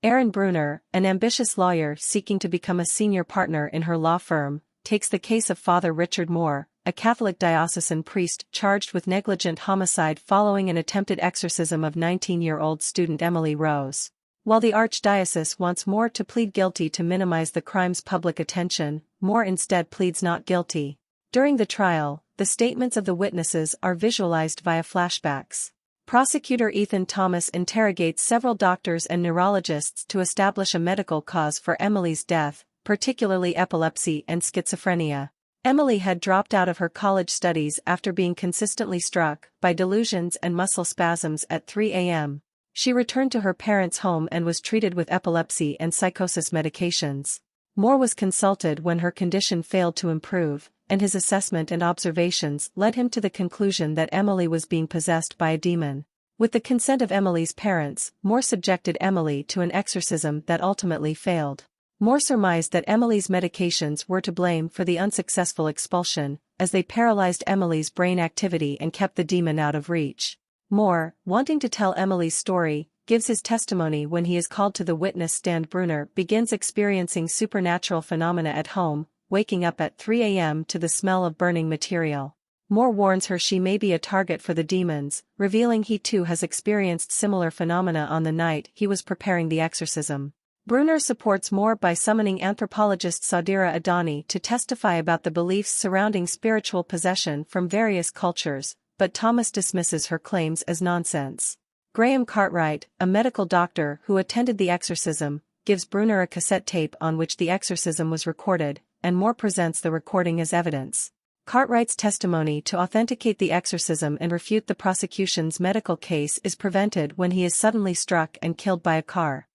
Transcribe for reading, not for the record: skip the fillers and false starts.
Erin Bruner, an ambitious lawyer seeking to become a senior partner in her law firm, takes the case of Father Richard Moore, a Catholic diocesan priest charged with negligent homicide following an attempted exorcism of 19-year-old student Emily Rose. While the archdiocese wants Moore to plead guilty to minimize the crime's public attention, Moore instead pleads not guilty. During the trial, the statements of the witnesses are visualized via flashbacks. Prosecutor Ethan Thomas interrogates several doctors and neurologists to establish a medical cause for Emily's death, particularly epilepsy and schizophrenia. Emily had dropped out of her college studies after being consistently struck by delusions and muscle spasms at 3 a.m. She returned to her parents' home and was treated with epilepsy and psychosis medications. Moore was consulted when her condition failed to improve, and his assessment and observations led him to the conclusion that Emily was being possessed by a demon. With the consent of Emily's parents, Moore subjected Emily to an exorcism that ultimately failed. Moore surmised that Emily's medications were to blame for the unsuccessful expulsion, as they paralyzed Emily's brain activity and kept the demon out of reach. Moore, wanting to tell Emily's story, gives his testimony when he is called to the witness stand. Bruner begins experiencing supernatural phenomena at home, waking up at 3 a.m. to the smell of burning material. Moore warns her she may be a target for the demons, revealing he too has experienced similar phenomena on the night he was preparing the exorcism. Bruner supports Moore by summoning anthropologist Sadira Adani to testify about the beliefs surrounding spiritual possession from various cultures, but Thomas dismisses her claims as nonsense. Graham Cartwright, a medical doctor who attended the exorcism, gives Bruner a cassette tape on which the exorcism was recorded, and Moore presents the recording as evidence. Cartwright's testimony to authenticate the exorcism and refute the prosecution's medical case is prevented when he is suddenly struck and killed by a car.